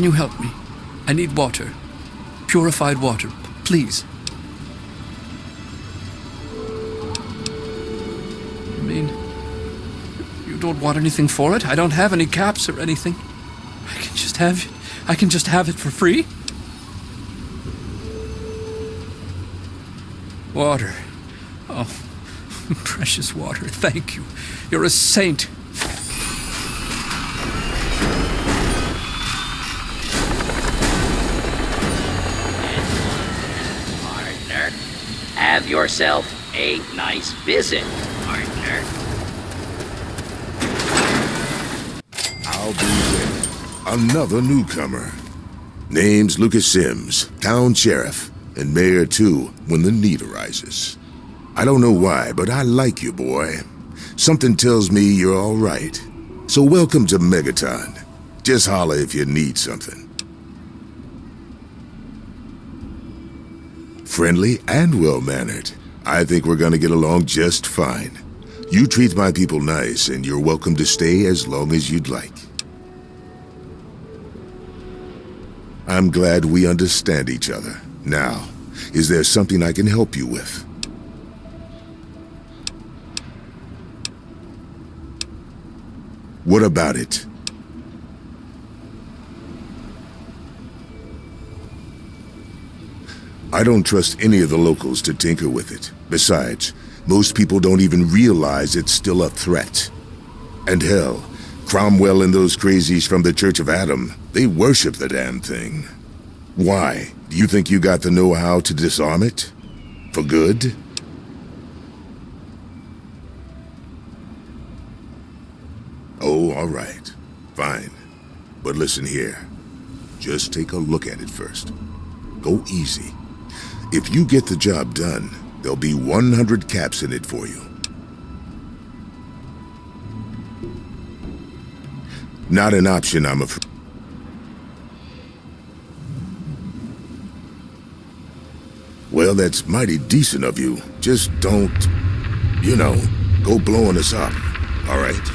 Can you help me? I need water. Purified water, please. You mean you don't want anything for it? I don't have any caps or anything. I can just have it for free? Water. Oh, precious water, thank you. You're a saint. Partner, have yourself a nice visit, partner. I'll be there. Another newcomer. Name's Lucas Sims, town sheriff, and mayor too, when the need arises. I don't know why, but I like you, boy. Something tells me you're all right. So welcome to Megaton. Just holler if you need something. Friendly and well-mannered. I think we're gonna get along just fine. You treat my people nice, and you're welcome to stay as long as you'd like. I'm glad we understand each other. Now, is there something I can help you with? What about it? I don't trust any of the locals to tinker with it. Besides, most people don't even realize it's still a threat. And hell, Cromwell and those crazies from the Church of Adam, they worship the damn thing. Why? Do you think you got the know-how to disarm it? For good? Oh, all right. Fine. But listen here. Just take a look at it first. Go easy. If you get the job done, there'll be 100 caps in it for you. Not an option, I'm afraid. Well, that's mighty decent of you. Just don't, go blowing us up, all right?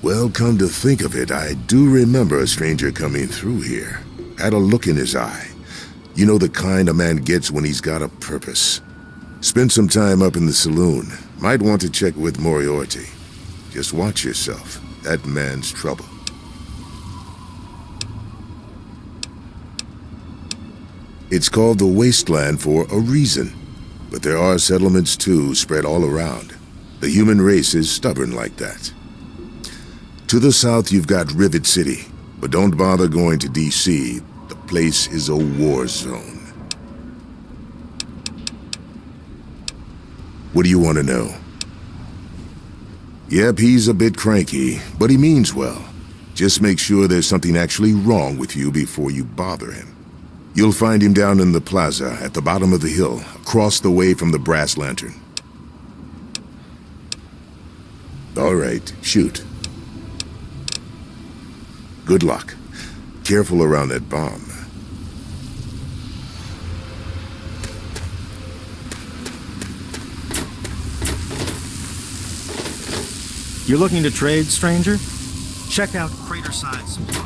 Well, come to think of it, I do remember a stranger coming through here. Had a look in his eye. You know the kind a man gets when he's got a purpose. Spent some time up in the saloon. Might want to check with Moriarty. Just watch yourself. That man's trouble. It's called the Wasteland for a reason. But there are settlements too, spread all around. The human race is stubborn like that. To the south you've got Rivet City, but don't bother going to D.C. The place is a war zone. What do you want to know? Yep, he's a bit cranky, but he means well. Just make sure there's something actually wrong with you before you bother him. You'll find him down in the plaza at the bottom of the hill, across the way from the brass lantern. All right, shoot. Good luck. Careful around that bomb. You're looking to trade, stranger? Check out Craterside Supply.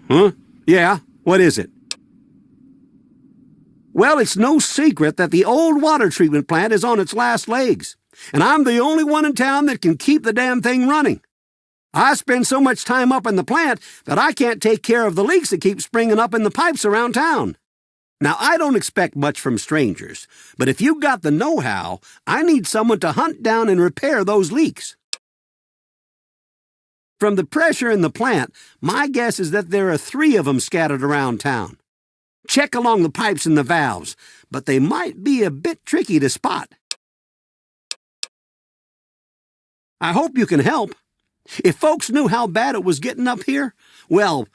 Huh? Yeah, what is it? Well, it's no secret that the old water treatment plant is on its last legs, and I'm the only one in town that can keep the damn thing running. I spend so much time up in the plant that I can't take care of the leaks that keep springing up in the pipes around town. Now, I don't expect much from strangers, but if you've got the know-how, I need someone to hunt down and repair those leaks. From the pressure in the plant, my guess is that there are 3 of them scattered around town. Check along the pipes and the valves, but they might be a bit tricky to spot. I hope you can help. If folks knew how bad it was getting up here, well,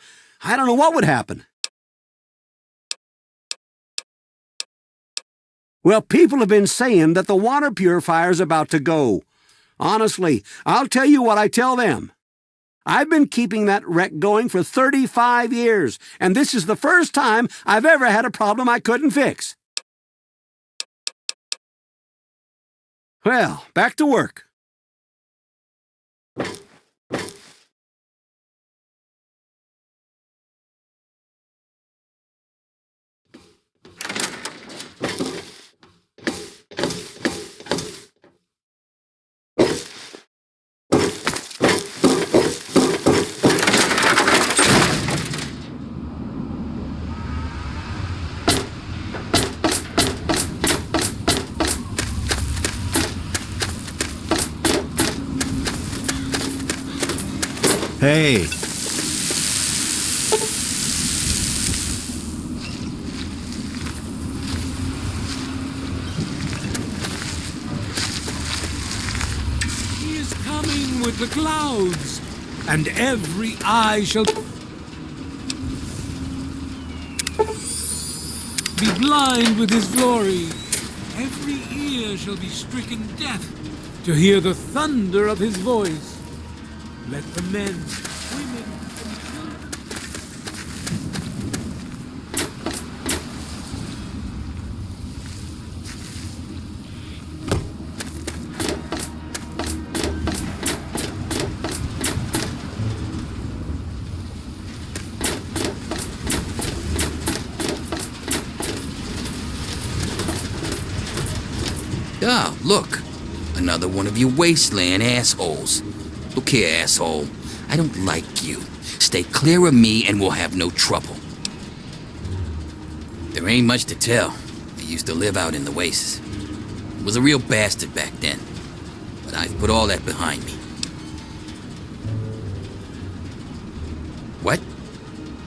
I don't know what would happen. Well, people have been saying that the water purifier's about to go. Honestly, I'll tell you what I tell them. I've been keeping that wreck going for 35 years, and this is the first time I've ever had a problem I couldn't fix. Well, back to work. Hey, He is coming with the clouds, and every eye shall be blind with his glory. Every ear shall be stricken deaf to hear the thunder of his voice. Let the men, women, and children... Ah, look. Another one of you wasteland assholes. Look here, asshole. I don't like you. Stay clear of me and we'll have no trouble. There ain't much to tell. I used to live out in the wastes. Was a real bastard back then. But I've put all that behind me. What?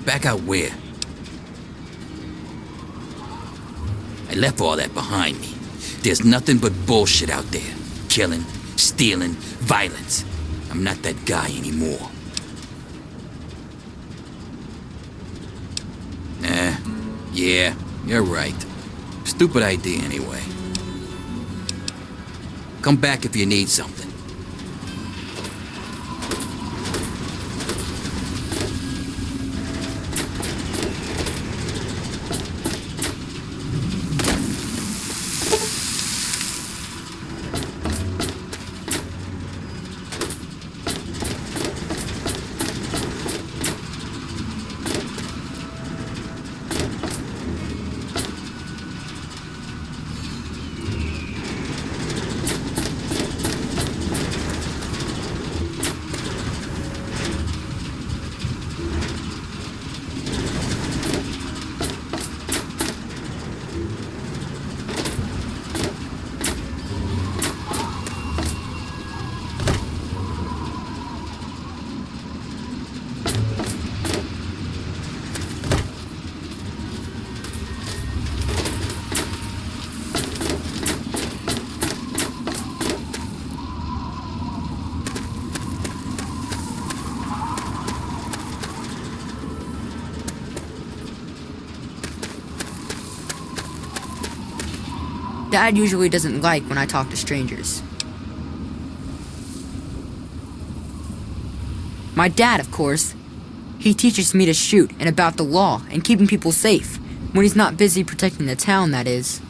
Back out where? I left all that behind me. There's nothing but bullshit out there. Killing, stealing, violence. I'm not that guy anymore. Yeah, you're right. Stupid idea anyway. Come back if you need something. Dad usually doesn't like when I talk to strangers. My dad, of course. He teaches me to shoot and about the law and keeping people safe, when he's not busy protecting the town, that is.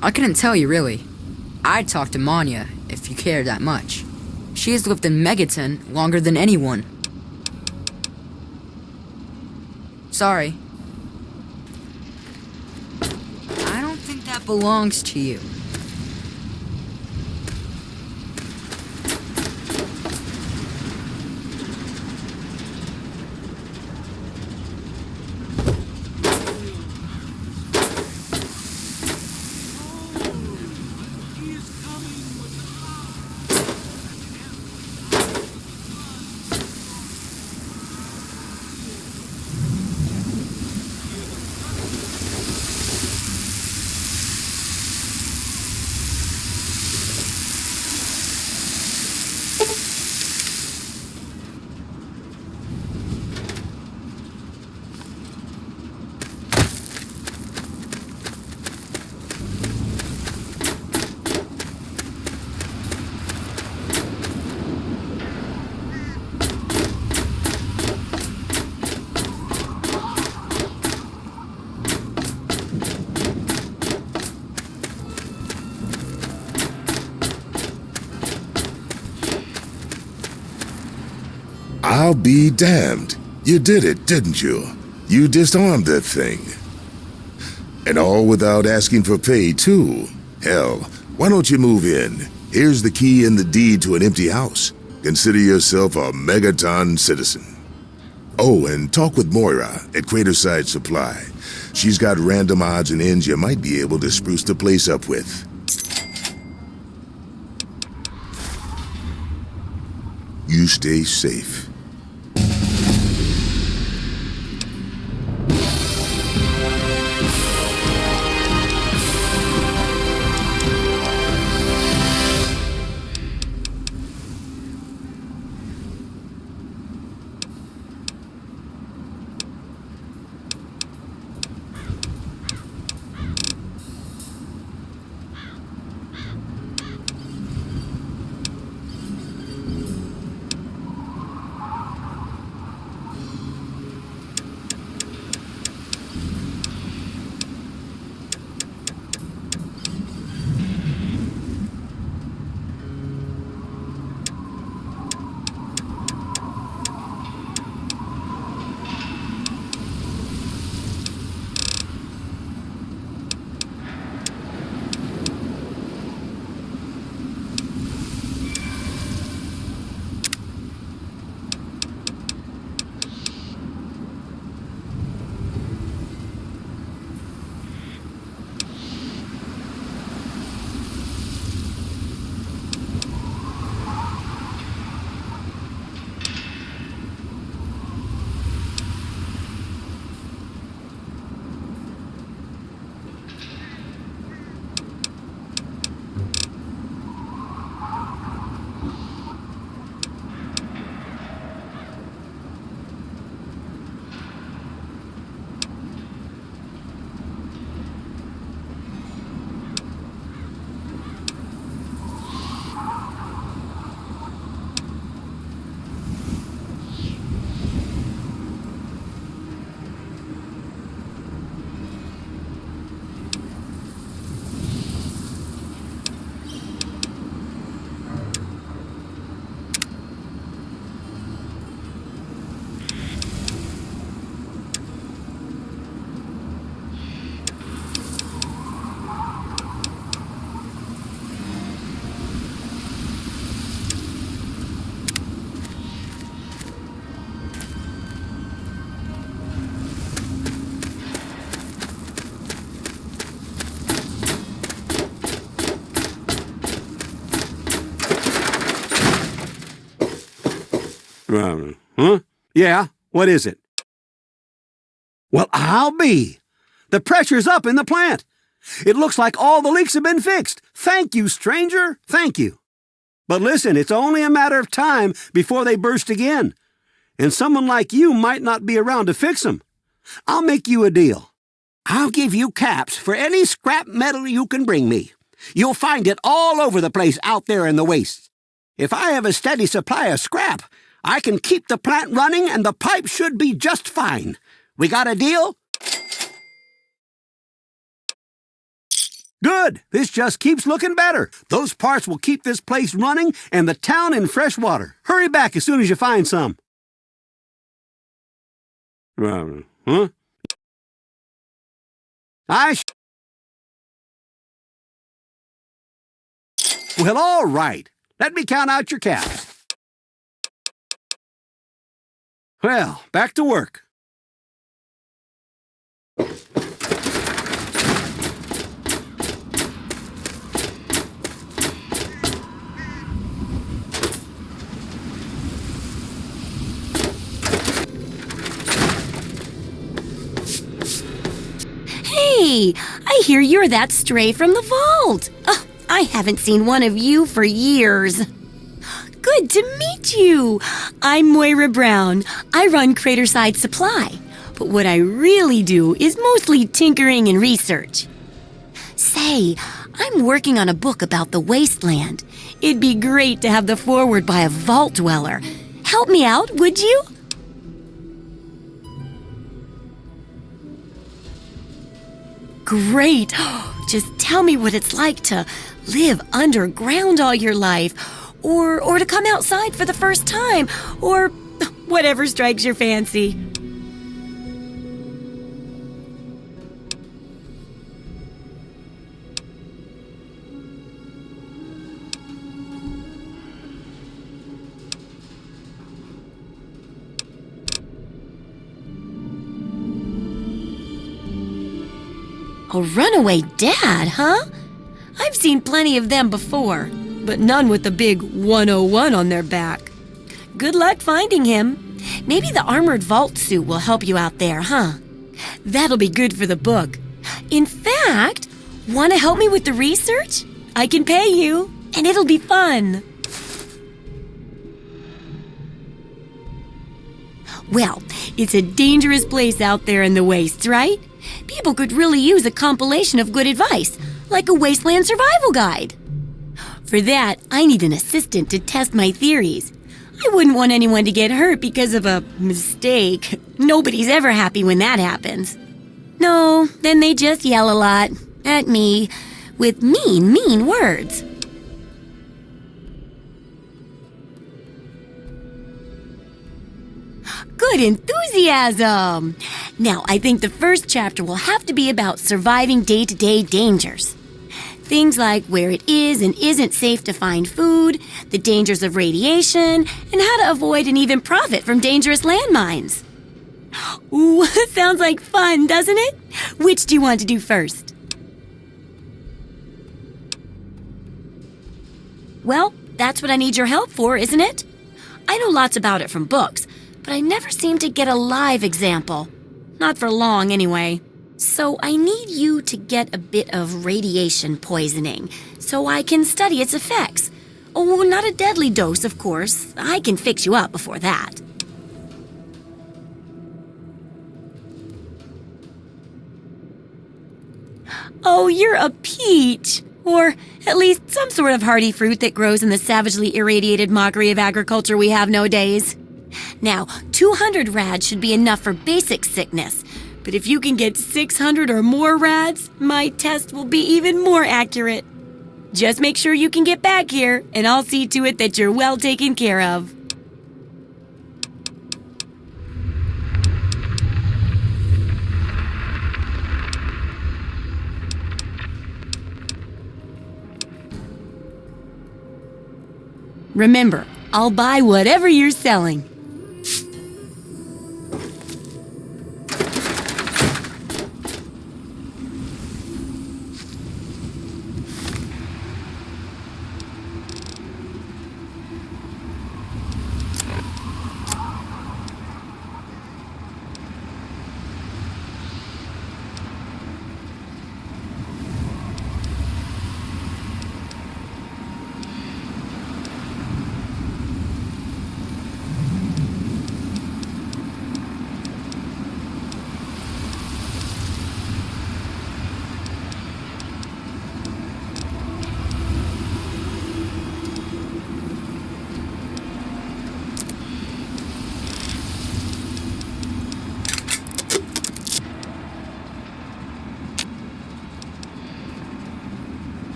I couldn't tell you, really. I'd talk to Manya, if you cared that much. She has lived in Megaton longer than anyone. Sorry. I don't think that belongs to you. I'll be damned. You did it, didn't you? You disarmed that thing. And all without asking for pay, too. Hell, why don't you move in? Here's the key and the deed to an empty house. Consider yourself a Megaton citizen. Oh, and talk with Moira at Craterside Supply. She's got random odds and ends you might be able to spruce the place up with. You stay safe. Huh? Yeah, what is it? Well, I'll be. The pressure's up in the plant. It looks like all the leaks have been fixed. Thank you, stranger. Thank you. But listen, it's only a matter of time before they burst again. And someone like you might not be around to fix them. I'll make you a deal. I'll give you caps for any scrap metal you can bring me. You'll find it all over the place out there in the wastes. If I have a steady supply of scrap, I can keep the plant running and the pipe should be just fine. We got a deal? Good. This just keeps looking better. Those parts will keep this place running and the town in fresh water. Hurry back as soon as you find some. Huh? Well, all right. Let me count out your caps. Well, back to work. Hey, I hear you're that stray from the vault. Oh, I haven't seen one of you for years. Good to meet you. I'm Moira Brown. I run Craterside Supply. But what I really do is mostly tinkering and research. Say, I'm working on a book about the wasteland. It'd be great to have the foreword by a vault dweller. Help me out, would you? Great. Just tell me what it's like to live underground all your life, or to come outside for the first time, or whatever strikes your fancy. A runaway dad, huh? I've seen plenty of them before, but none with the big 101 on their back. Good luck finding him. Maybe the armored vault suit will help you out there, huh? That'll be good for the book. In fact, want to help me with the research? I can pay you, and it'll be fun. Well, it's a dangerous place out there in the wastes, right? People could really use a compilation of good advice, like a wasteland survival guide. For that, I need an assistant to test my theories. I wouldn't want anyone to get hurt because of a mistake. Nobody's ever happy when that happens. No, then they just yell a lot at me with mean words. Good enthusiasm! Now, I think the first chapter will have to be about surviving day-to-day dangers. Things like where it is and isn't safe to find food, the dangers of radiation, and how to avoid and even profit from dangerous landmines. Ooh, sounds like fun, doesn't it? Which do you want to do first? Well, that's what I need your help for, isn't it? I know lots about it from books, but I never seem to get a live example. Not for long, anyway. So I need you to get a bit of radiation poisoning so I can study its effects. Oh, not a deadly dose, of course. I can fix you up before that. Oh, you're a peach! Or at least some sort of hardy fruit that grows in the savagely irradiated mockery of agriculture we have nowadays. Now, 200 rads should be enough for basic sickness. But if you can get 600 or more rads, my test will be even more accurate. Just make sure you can get back here, and I'll see to it that you're well taken care of. Remember, I'll buy whatever you're selling.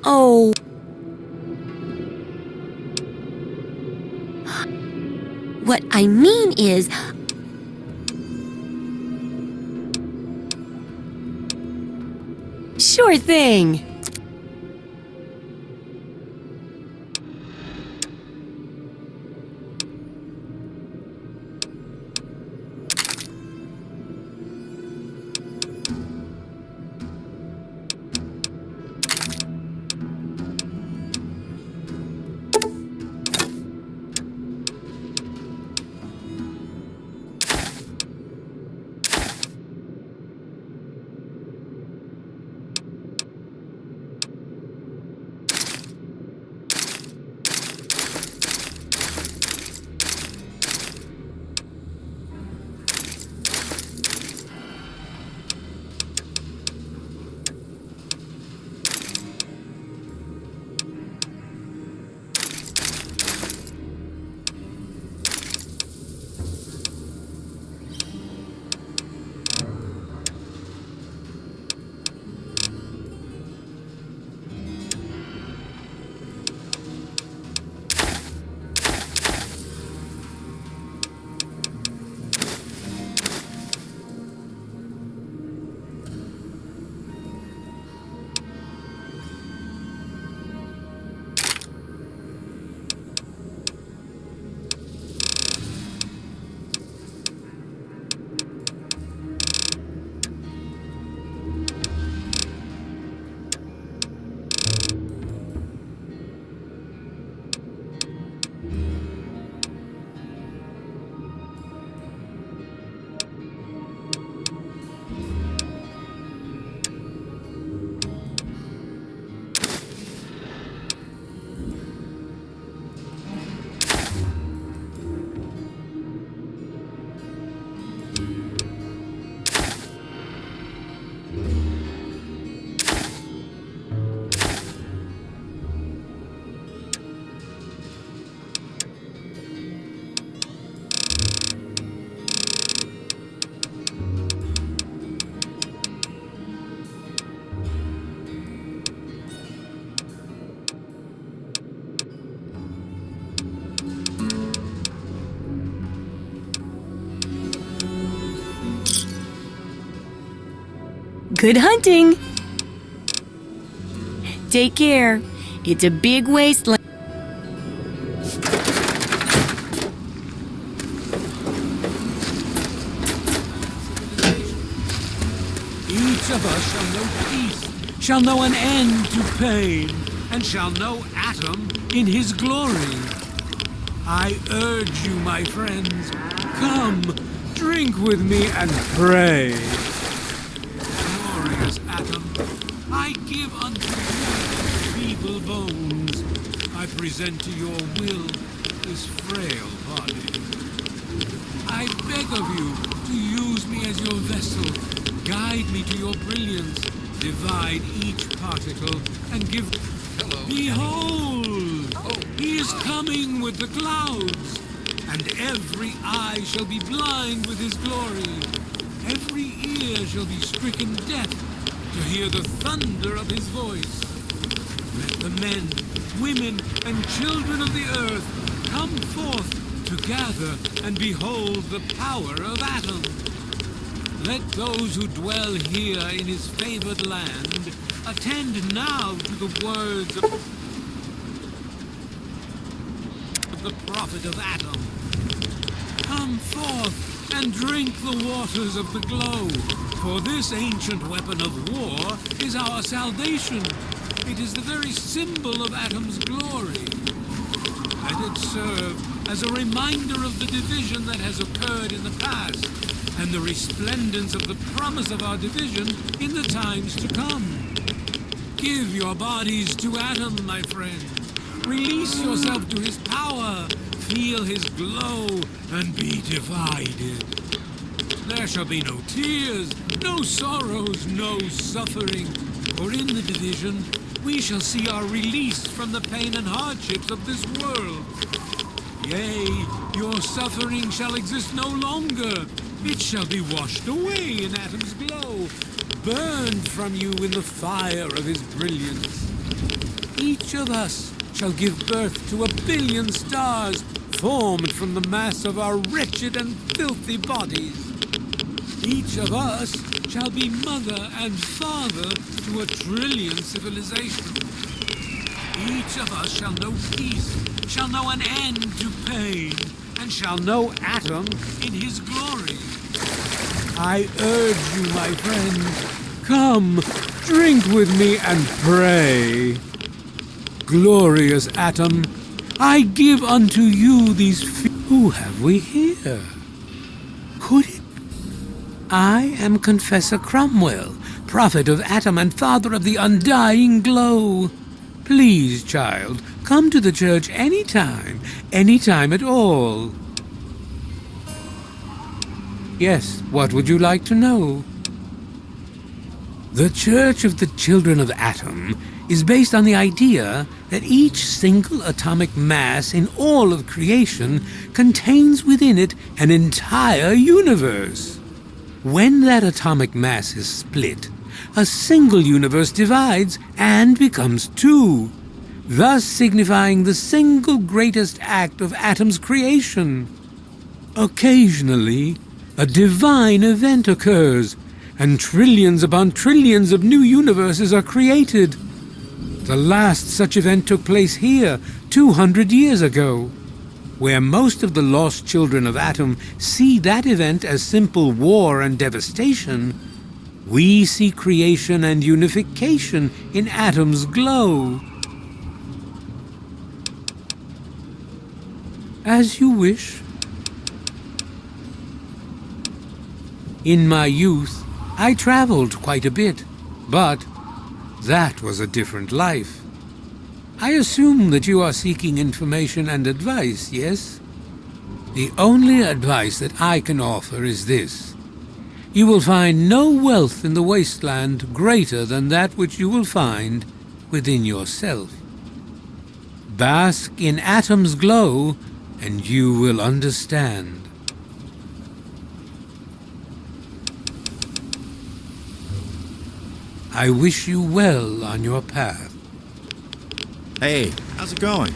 Oh. What I mean is, sure thing. Good hunting. Take care. It's a big wasteland. Each of us shall know peace, shall know an end to pain, and shall know Atom in his glory. I urge you, my friends, come, drink with me and pray. Glorious Atom, I give unto you feeble bones. I present to your will this frail body. I beg of you to use me as your vessel. Guide me to your brilliance. Divide each particle and give... Hello. Behold! Oh. He is coming with the clouds, and every eye shall be blind with his glory. Every ear shall be stricken deaf to hear the thunder of his voice. Let the men, women, and children of the earth come forth to gather and behold the power of Atom. Let those who dwell here in his favored land attend now to the words of the prophet of Atom. Come forth and drink the waters of the glow, for this ancient weapon of war is our salvation. It is the very symbol of Atom's glory. Let it serve as a reminder of the division that has occurred in the past, and the resplendence of the promise of our division in the times to come. Give your bodies to Atom, my friend. Release yourself to his power. Feel his glow and be divided. There shall be no tears, no sorrows, no suffering. For in the division, we shall see our release from the pain and hardships of this world. Yea, your suffering shall exist no longer. It shall be washed away in Atom's glow, burned from you in the fire of his brilliance. Each of us shall give birth to 1 billion stars formed from the mass of our wretched and filthy bodies. Each of us shall be mother and father to 1 trillion civilizations. Each of us shall know peace, shall know an end to pain, and shall know Atom in his glory. I urge you, my friends, come, drink with me and pray. Glorious Atom, I give unto you these Who have we here? Could it... I am Confessor Cromwell, prophet of Atom and father of the undying glow. Please, child, come to the church any time at all. Yes, what would you like to know? The Church of the Children of Atom is based on the idea that each single atomic mass in all of creation contains within it an entire universe. When that atomic mass is split, a single universe divides and becomes 2, thus signifying the single greatest act of Atom's creation. Occasionally, a divine event occurs, and trillions upon trillions of new universes are created. The last such event took place here 200 years ago. Where most of the lost children of Atom see that event as simple war and devastation, we see creation and unification in Atom's glow. As you wish. In my youth, I traveled quite a bit, but that was a different life. I assume that you are seeking information and advice, yes? The only advice that I can offer is this. You will find no wealth in the wasteland greater than that which you will find within yourself. Bask in Atom's glow, and you will understand. I wish you well on your path. Hey, how's it going?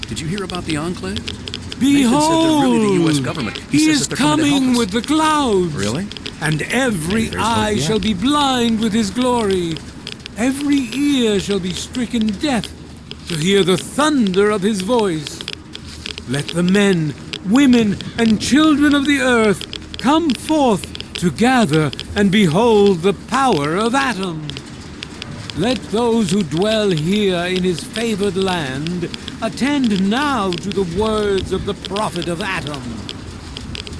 Did you hear about the Enclave? Behold! Nathan said they're really the U.S. government. He says is that they're coming to help coming us. with the clouds. Really? and every eye shall be blind with his glory. Every ear shall be stricken deaf to hear the thunder of his voice. Let the men, women, and children of the earth come forth to gather and behold the power of Atom. Let those who dwell here in his favored land attend now to the words of the prophet of Atom.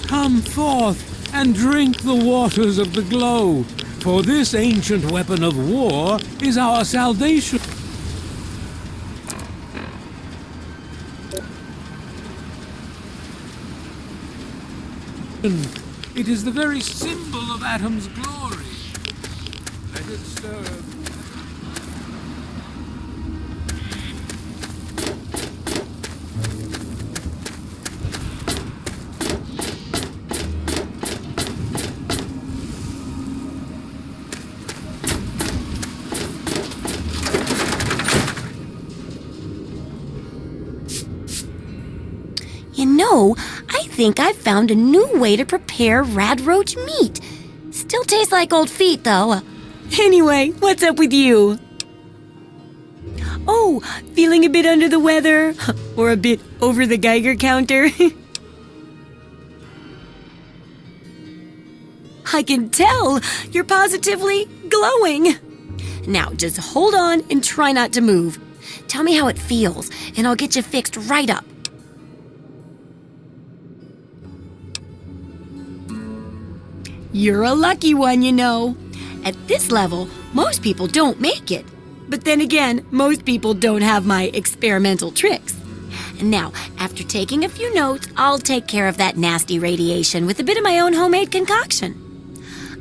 Come forth and drink the waters of the glow, for this ancient weapon of war is our salvation. It is the very symbol of Atom's glory. Let it serve. You know, I think I've found a new way to prepare radroach meat. Still tastes like old feet, though. Anyway, what's up with you? Oh, feeling a bit under the weather? Or a bit over the Geiger counter? I can tell you're positively glowing. Now, just hold on and try not to move. Tell me how it feels, and I'll get you fixed right up. You're a lucky one, you know. At this level, most people don't make it. But then again, most people don't have my experimental tricks. And now, after taking a few notes, I'll take care of that nasty radiation with a bit of my own homemade concoction.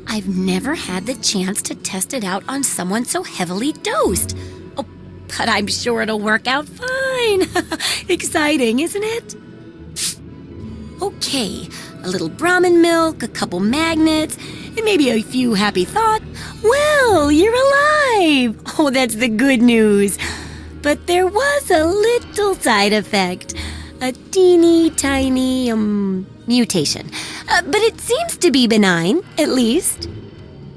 I've never had the chance to test it out on someone so heavily dosed. Oh, but I'm sure it'll work out fine. Exciting, isn't it? Okay, a little Brahmin milk, a couple magnets, and maybe a few happy thoughts. Well, you're alive! Oh, that's the good news. But there was a little side effect. A teeny tiny, mutation. But it seems to be benign, at least.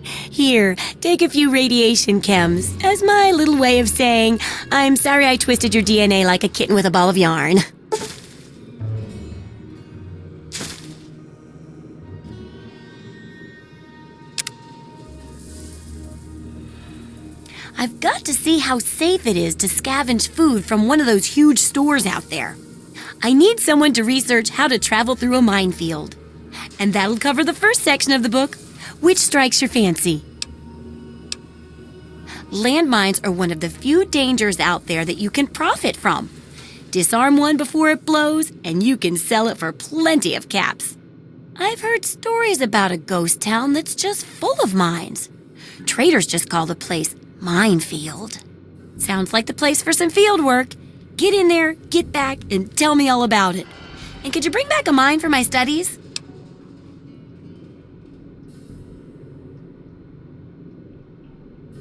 Here, take a few radiation chems as my little way of saying, I'm sorry I twisted your DNA like a kitten with a ball of yarn. I've got to see how safe it is to scavenge food from one of those huge stores out there. I need someone to research how to travel through a minefield. And that'll cover the first section of the book. Which strikes your fancy? Landmines are one of the few dangers out there that you can profit from. Disarm one before it blows, and you can sell it for plenty of caps. I've heard stories about a ghost town that's just full of mines. Traders just call the place Minefield. Sounds like the place for some field work. Get in there, get back, and tell me all about it. And could you bring back a mine for my studies?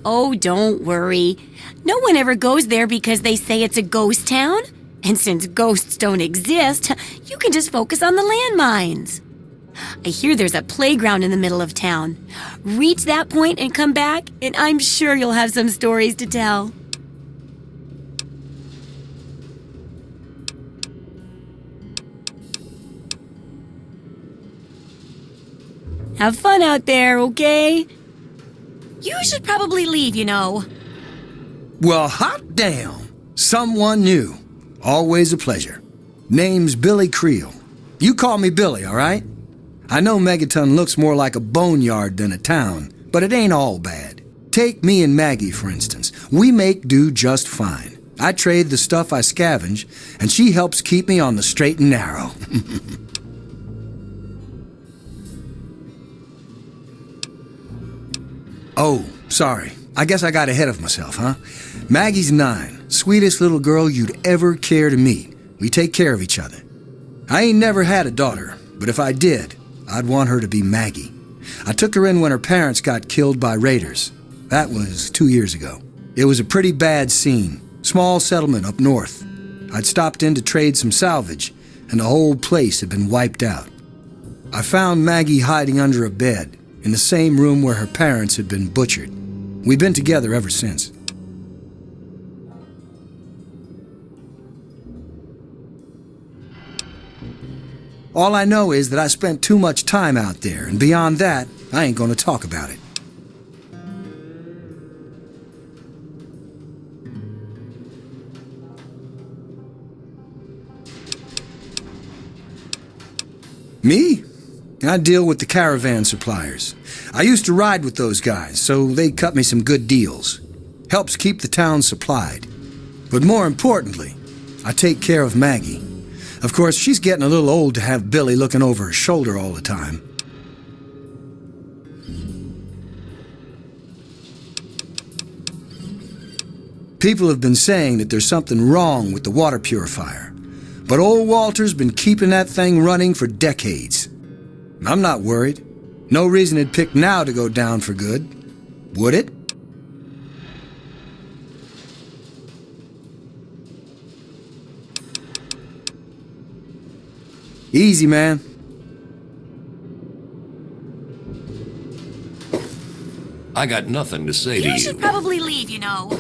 Oh, don't worry. No one ever goes there because they say it's a ghost town. And since ghosts don't exist, you can just focus on the landmines. I hear there's a playground in the middle of town. Reach that point and come back, and I'm sure you'll have some stories to tell. Have fun out there, okay? You should probably leave, you know. Well, hot damn. Someone new. Always a pleasure. Name's Billy Creel. You call me Billy, all right? I know Megaton looks more like a boneyard than a town, but it ain't all bad. Take me and Maggie, for instance. We make do just fine. I trade the stuff I scavenge, and she helps keep me on the straight and narrow. Oh, sorry. I guess I got ahead of myself, huh? Maggie's 9. Sweetest little girl you'd ever care to meet. We take care of each other. I ain't never had a daughter, but if I did, I'd want her to be Maggie. I took her in when her parents got killed by raiders. That was 2 years ago. It was a pretty bad scene. Small settlement up north. I'd stopped in to trade some salvage, and the whole place had been wiped out. I found Maggie hiding under a bed, in the same room where her parents had been butchered. We've been together ever since. All I know is that I spent too much time out there, and beyond that, I ain't gonna talk about it. Me? I deal with the caravan suppliers. I used to ride with those guys, so they cut me some good deals. Helps keep the town supplied. But more importantly, I take care of Maggie. Of course, she's getting a little old to have Billy looking over her shoulder all the time. People have been saying that there's something wrong with the water purifier. But old Walter's been keeping that thing running for decades. I'm not worried. No reason it'd pick now to go down for good. Would it? Easy, man. I got nothing to say to you. You should probably leave, you know.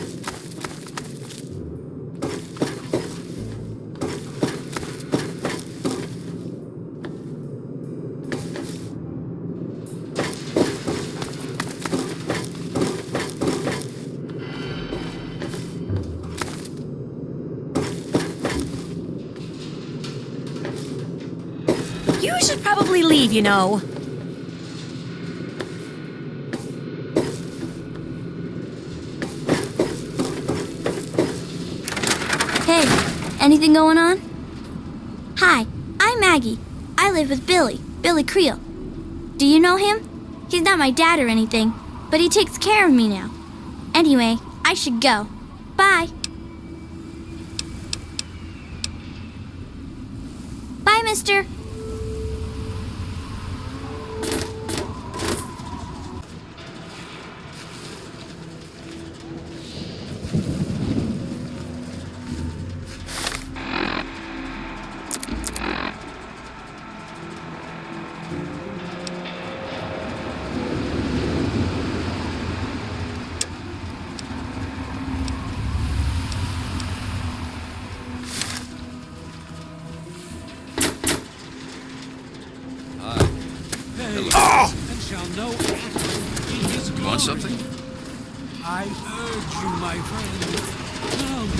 You should probably leave, you know. Hey, anything going on? Hi, I'm Maggie. I live with Billy Creel. Do you know him? He's not my dad or anything, but he takes care of me now. Anyway, I should go. Bye. Bye, mister. And shall know You want something? I urge you, my friend. Come,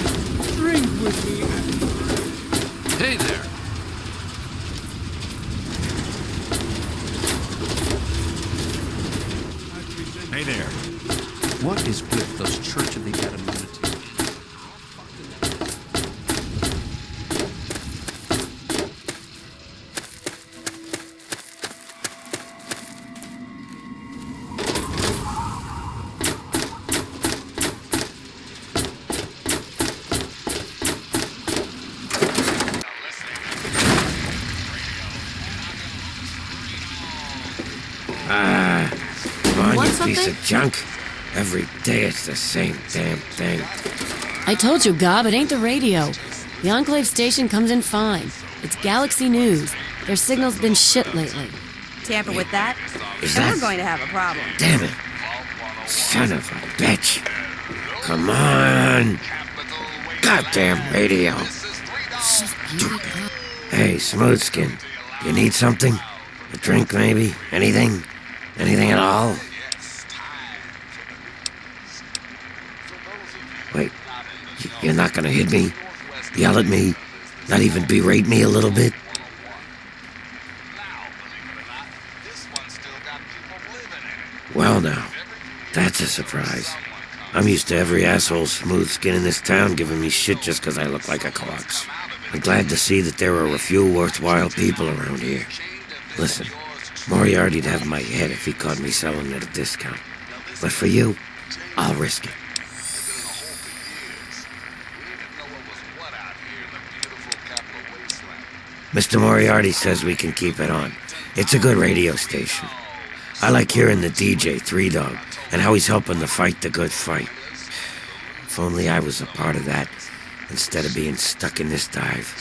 drink with me and Hey there. Hey there. What is with those Church of the Adamantine? Come on, you piece of junk. Every day it's the same damn thing. I told you, Gob, it ain't the radio. The Enclave station comes in fine. It's Galaxy News. Their signal's been shit lately. Tamper with that, Is and that- we're going to have a problem. Damn it. Son of a bitch. Come on. Goddamn radio. Stupid. Hey, Smoothskin. You need something? A drink, maybe? Anything? Anything at all? Wait. You're not gonna hit me? Yell at me? Not even berate me a little bit? Well now, that's a surprise. I'm used to every asshole smooth skin in this town giving me shit just 'cause I look like a corpse. I'm glad to see that there are a few worthwhile people around here. Listen, Moriarty'd have my head if he caught me selling at a discount. But for you, I'll risk it. Mr. Moriarty says we can keep it on. It's a good radio station. I like hearing the DJ, Three Dog, and how he's helping to fight the good fight. If only I was a part of that, instead of being stuck in this dive.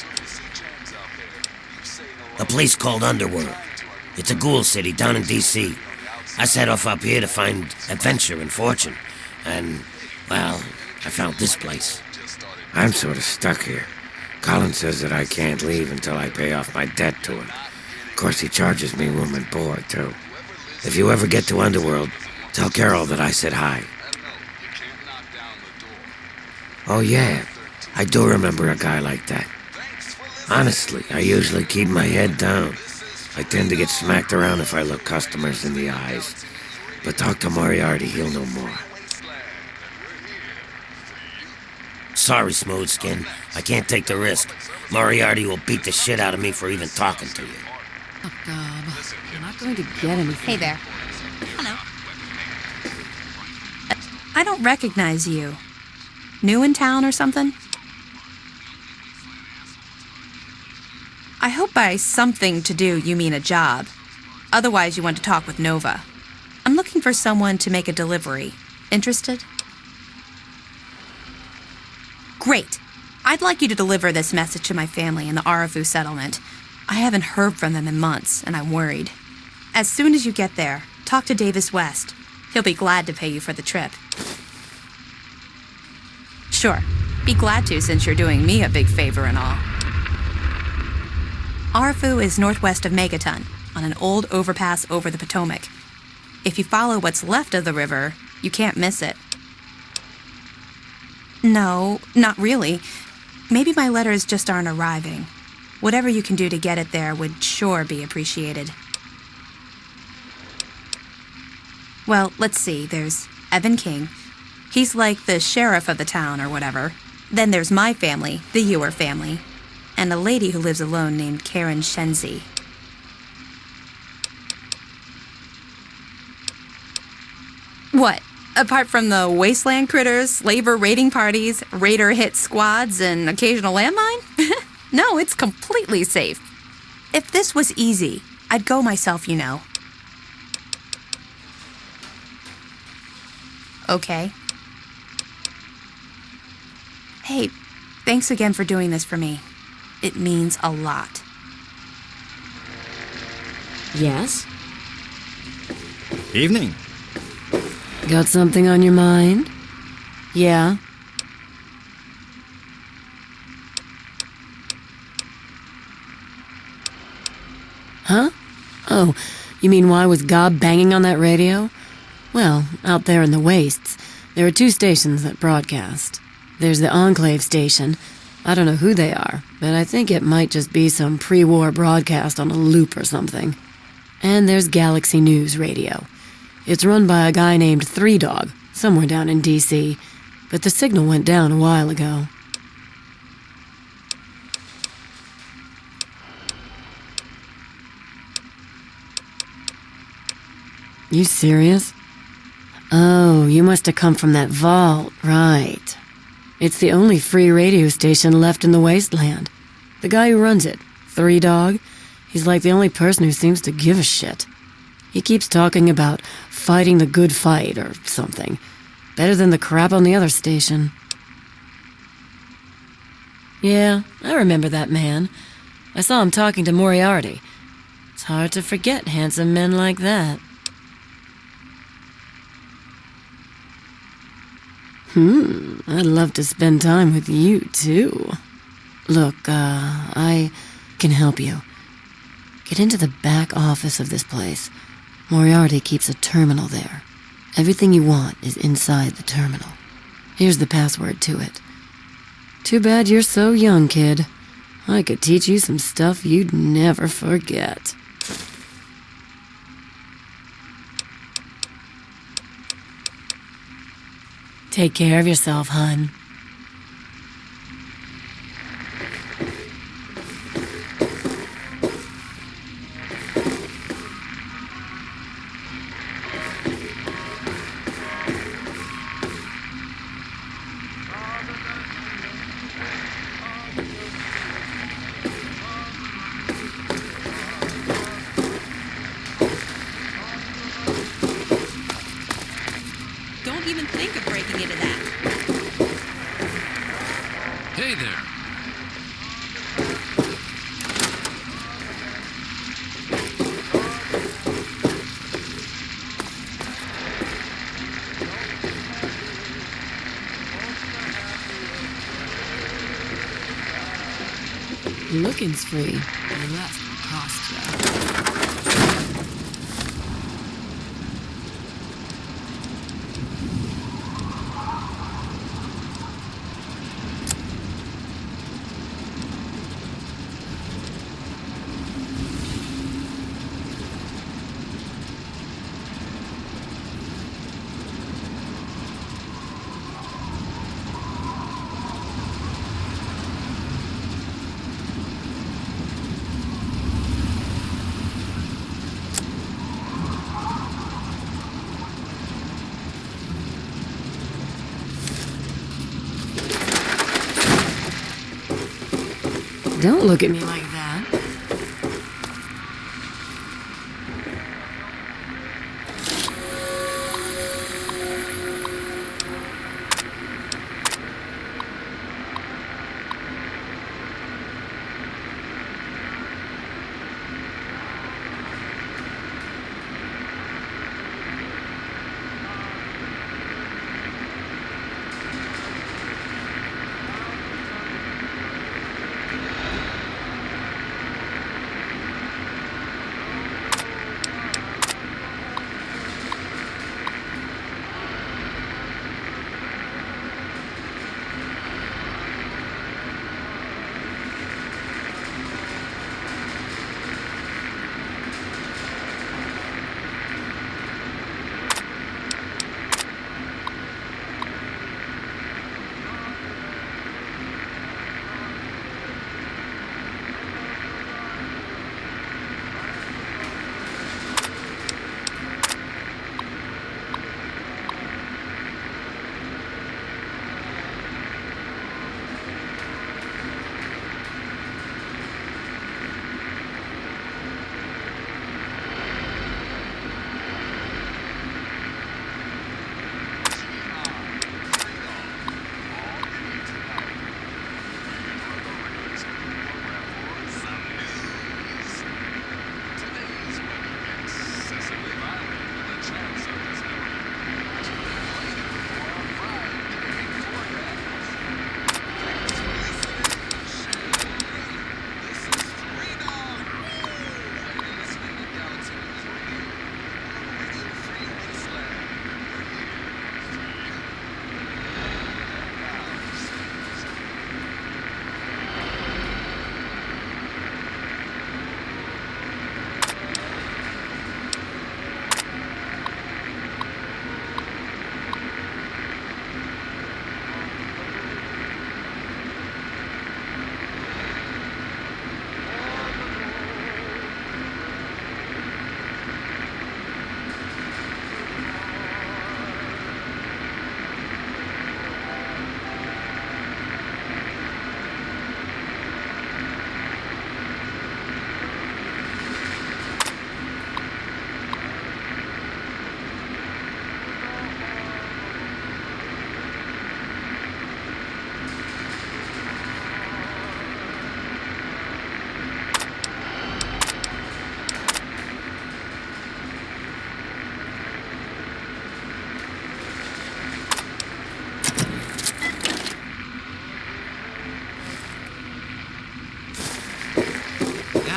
A place called Underworld. It's a ghoul city down in D.C. I set off up here to find adventure and fortune. And, well, I found this place. I'm sort of stuck here. Colin says that I can't leave until I pay off my debt to him. Of course, he charges me room and board, too. If you ever get to Underworld, tell Carol that I said hi. Oh, yeah. I do remember a guy like that. Honestly, I usually keep my head down. I tend to get smacked around if I look customers in the eyes. But talk to Moriarty, he'll know more. Sorry, Smoothskin. I can't take the risk. Moriarty will beat the shit out of me for even talking to you. Oh, God. You're not going to get anything. Hey there. Hello. I don't recognize you. New in town or something? I hope by something to do you mean a job. Otherwise, you want to talk with Nova. I'm looking for someone to make a delivery. Interested? Great. I'd like you to deliver this message to my family in the Arafu settlement. I haven't heard from them in months, and I'm worried. As soon as you get there, talk to Davis West. He'll be glad to pay you for the trip. Sure. Be glad to, since you're doing me a big favor and all. Arafu is northwest of Megaton, on an old overpass over the Potomac. If you follow what's left of the river, you can't miss it. No, not really. Maybe my letters just aren't arriving. Whatever you can do to get it there would sure be appreciated. Well, let's see. There's Evan King. He's like the sheriff of the town or whatever. Then there's my family, the Ewer family, and a lady who lives alone named Karen Shenzi. What? Apart from the wasteland critters, slaver raiding parties, raider hit squads, and occasional landmine? No, it's completely safe. If this was easy, I'd go myself, you know. Okay. Hey, thanks again for doing this for me. It means a lot. Yes? Evening. Got something on your mind? Yeah? Huh? Oh, you mean why was Gob banging on that radio? Well, out there in the wastes, there are 2 stations that broadcast. There's the Enclave station. I don't know who they are, but I think it might just be some pre-war broadcast on a loop or something. And there's Galaxy News Radio. It's run by a guy named Three Dog, somewhere down in D.C., but the signal went down a while ago. You serious? Oh, you must have come from that vault, right. It's the only free radio station left in the wasteland. The guy who runs it, Three Dog, he's like the only person who seems to give a shit. He keeps talking about fighting the good fight or something. Better than the crap on the other station. Yeah, I remember that man. I saw him talking to Moriarty. It's hard to forget handsome men like that. I'd love to spend time with you, too. Look, I can help you. Get into the back office of this place. Moriarty keeps a terminal there. Everything you want is inside the terminal. Here's the password to it. Too bad you're so young, kid. I could teach you some stuff you'd never forget. Take care of yourself, hon. Don't even think of breaking into that. Hey there. Looking's free. The rest will cost ya. Don't look at me like that.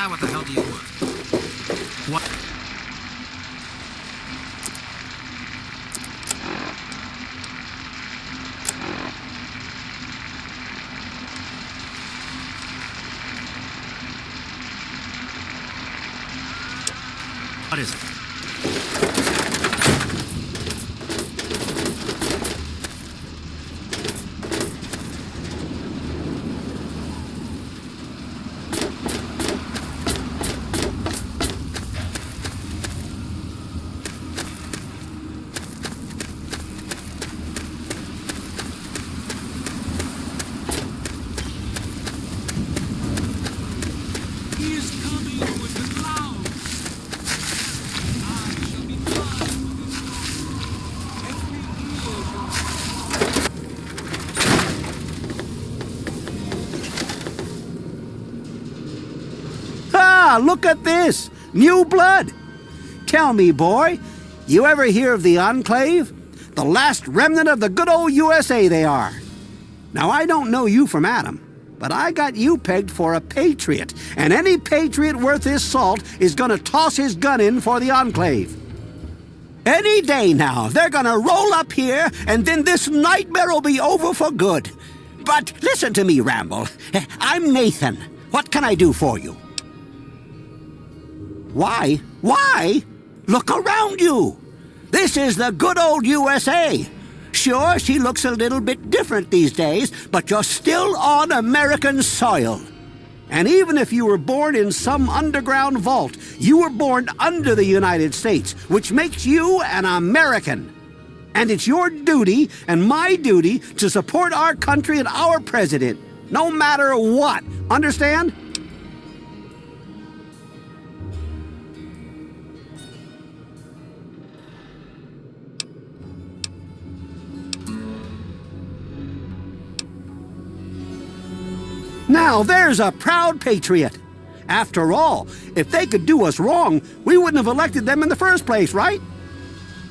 What the hell do you want? What? What is it? Look at this! New blood! Tell me, boy, you ever hear of the Enclave? The last remnant of the good old USA they are. Now, I don't know you from Adam, But I got you pegged for a patriot, and any patriot worth his salt is gonna toss his gun in for the Enclave. Any day now, they're gonna roll up here, and then this nightmare will be over for good. But listen to me, Ramble. I'm Nathan. What can I do for you? Why? Why? Look around you. This is the good old USA. Sure, she looks a little bit different these days, but you're still on American soil. And even if you were born in some underground vault, you were born under the United States, which makes you an American. And it's your duty and my duty to support our country and our president, no matter what. Understand? Now there's a proud patriot. After all, if they could do us wrong, we wouldn't have elected them in the first place, right?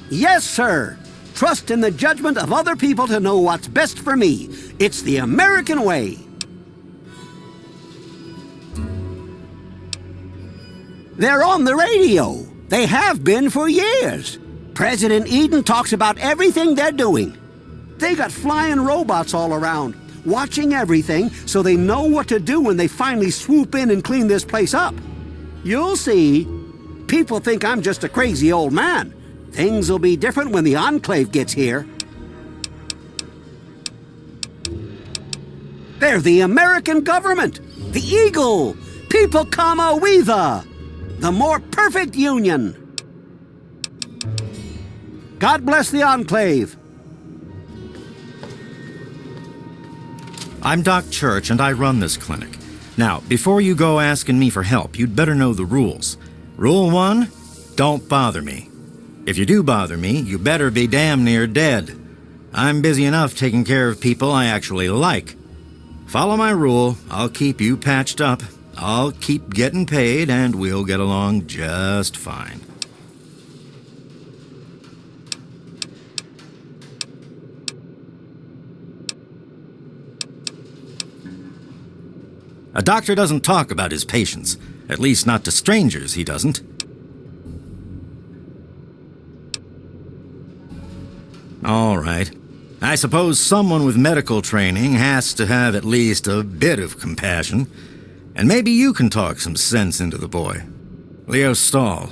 Yes, sir. Trust in the judgment of other people to know what's best for me. It's the American way. They're on the radio. They have been for years. President Eden talks about everything they're doing. They got flying robots all around, watching everything so they know what to do when they finally swoop in and clean this place up. You'll see. People think I'm just a crazy old man. Things will be different when the Enclave gets here. They're the American government, the Eagle, People Comma Weather, the more perfect union. God bless the Enclave. I'm Doc Church, and I run this clinic. Now, before you go asking me for help, you'd better know the rules. Rule 1, don't bother me. If you do bother me, you better be damn near dead. I'm busy enough taking care of people I actually like. Follow my rule, I'll keep you patched up, I'll keep getting paid, and we'll get along just fine. A doctor doesn't talk about his patients. At least not to strangers, he doesn't. All right. I suppose someone with medical training has to have at least a bit of compassion. And maybe you can talk some sense into the boy. Leo Stahl.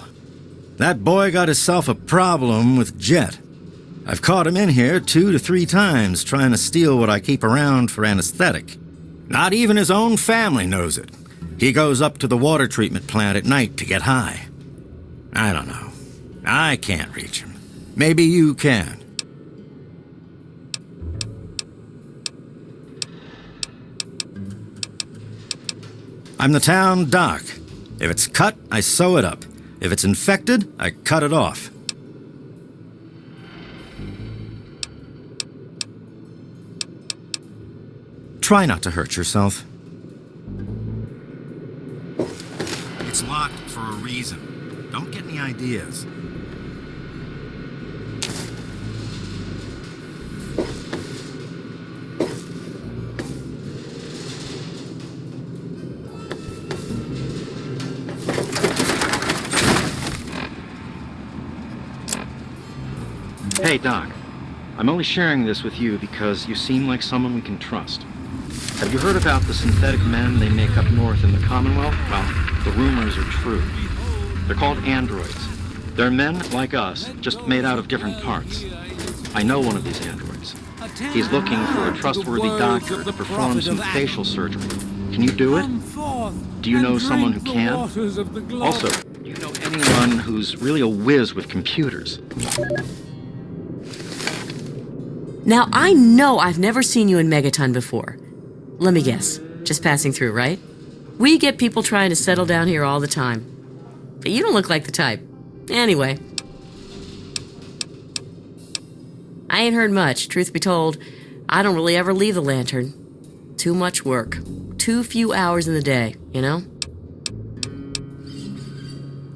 That boy got himself a problem with Jet. I've caught him in here 2 to 3 times trying to steal what I keep around for anesthetic. Not even his own family knows it. He goes up to the water treatment plant at night to get high. I don't know. I can't reach him. Maybe you can. I'm the town doc. If it's cut, I sew it up. If it's infected, I cut it off. Try not to hurt yourself. It's locked for a reason. Don't get any ideas. Hey, Doc. I'm only sharing this with you because you seem like someone we can trust. Have you heard about the synthetic men they make up north in the Commonwealth? Well, the rumors are true. They're called androids. They're men like us, just made out of different parts. I know one of these androids. He's looking for a trustworthy doctor to perform some facial surgery. Can you do it? Do you know someone who can? Also, do you know anyone who's really a whiz with computers? Now, I know I've never seen you in Megaton before. Let me guess. Just passing through, right? We get people trying to settle down here all the time. But you don't look like the type. Anyway. I ain't heard much. Truth be told, I don't really ever leave the lantern. Too much work. Too few hours in the day, you know?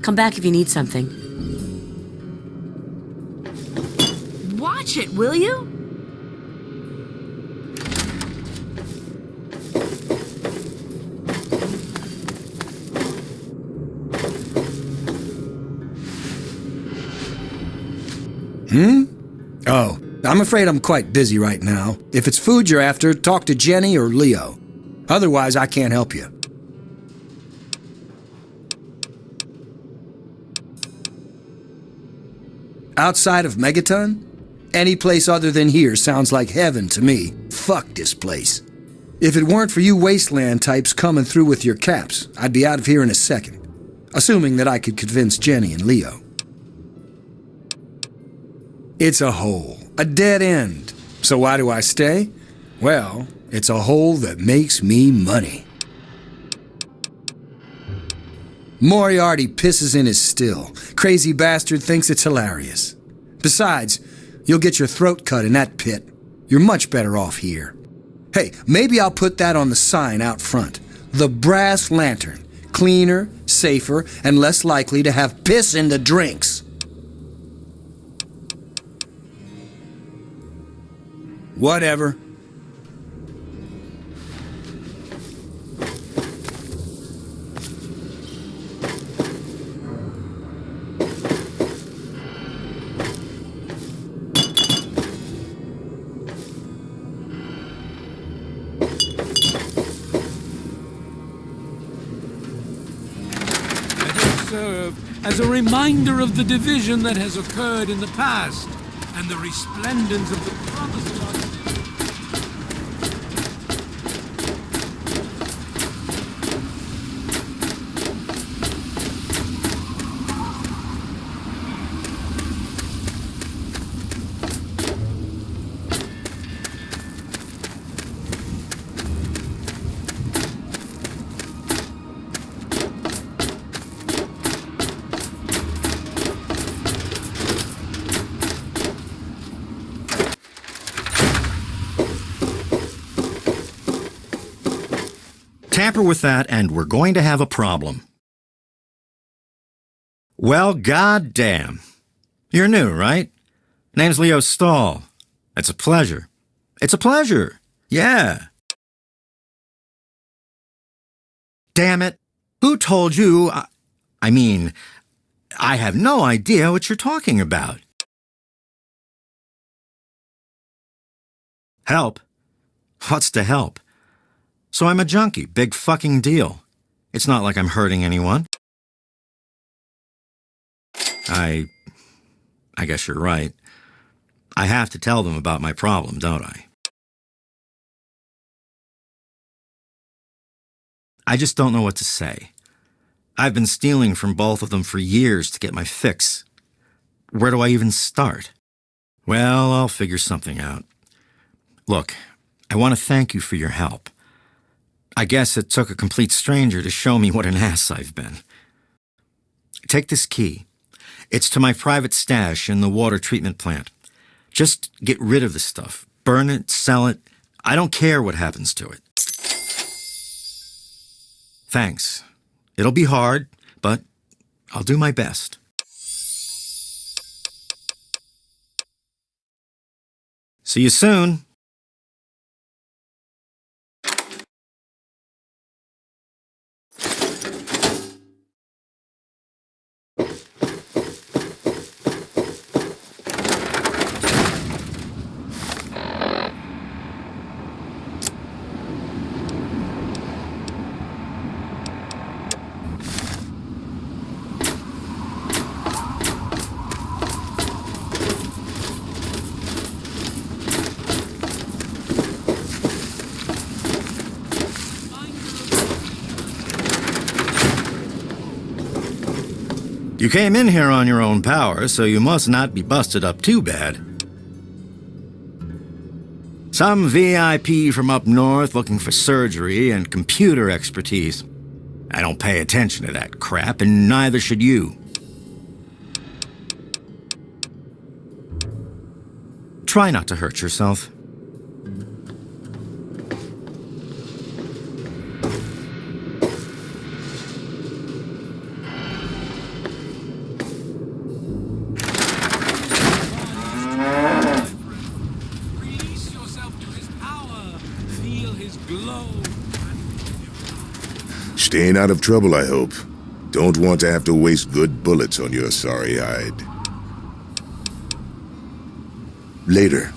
Come back if you need something. Watch it, will you? Oh, I'm afraid I'm quite busy right now. If it's food you're after, talk to Jenny or Leo. Otherwise, I can't help you. Outside of Megaton? Any place other than here sounds like heaven to me. Fuck this place. If it weren't for you wasteland types coming through with your caps, I'd be out of here in a second. Assuming that I could convince Jenny and Leo. It's a hole. A dead end. So why do I stay? Well, it's a hole that makes me money. Moriarty pisses in his still. Crazy bastard thinks it's hilarious. Besides, you'll get your throat cut in that pit. You're much better off here. Hey, maybe I'll put that on the sign out front. The Brass Lantern. Cleaner, safer, and less likely to have piss in the drinks. Whatever. Serve as a reminder of the division that has occurred in the past and the resplendence of the promise of our... Tamper with that, and we're going to have a problem. Well, goddamn. You're new, right? Name's Leo Stahl. It's a pleasure. It's a pleasure. Yeah. Damn it. Who told you? I mean, I have no idea what you're talking about. Help? What's to help? So I'm a junkie. Big fucking deal. It's not like I'm hurting anyone. I guess you're right. I have to tell them about my problem, don't I? I just don't know what to say. I've been stealing from both of them for years to get my fix. Where do I even start? Well, I'll figure something out. Look, I want to thank you for your help. I guess it took a complete stranger to show me what an ass I've been. Take this key. It's to my private stash in the water treatment plant. Just get rid of the stuff. Burn it, sell it. I don't care what happens to it. Thanks. It'll be hard, but I'll do my best. See you soon. You came in here on your own power, so you must not be busted up too bad. Some VIP from up north looking for surgery and computer expertise. I don't pay attention to that crap, and neither should you. Try not to hurt yourself. Staying out of trouble, I hope. Don't want to have to waste good bullets on your sorry hide. Later.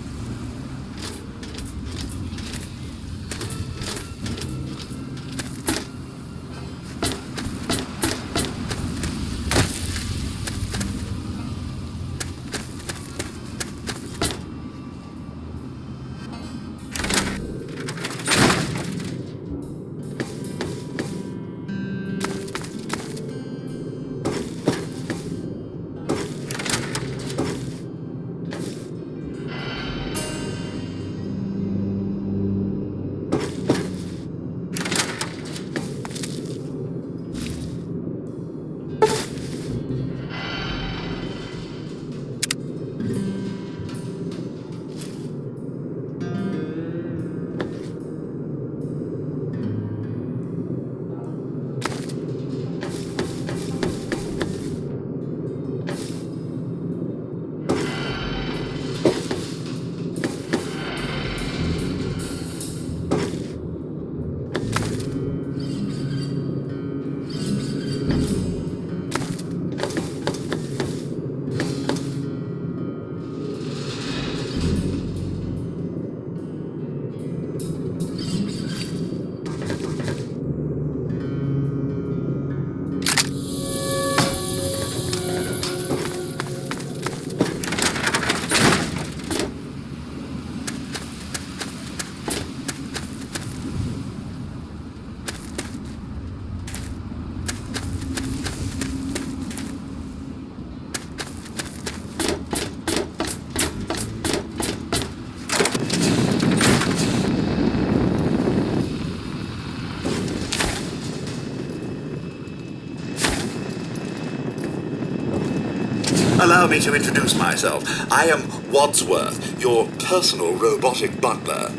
Allow me to introduce myself. I am Wadsworth, your personal robotic butler.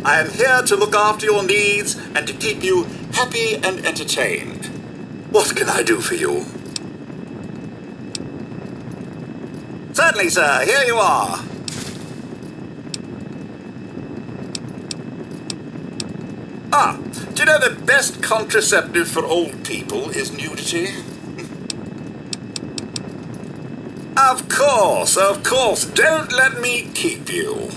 I am here to look after your needs and to keep you happy and entertained. What can I do for you? Certainly, sir. Here you are. Do you know the best contraceptive for old people is nudity? Of course. Don't let me keep you.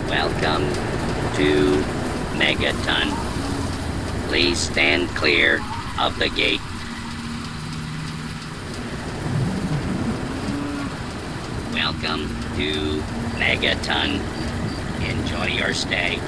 Welcome to Megaton. Please stand clear of the gate. Welcome to Megaton. Enjoy your stay.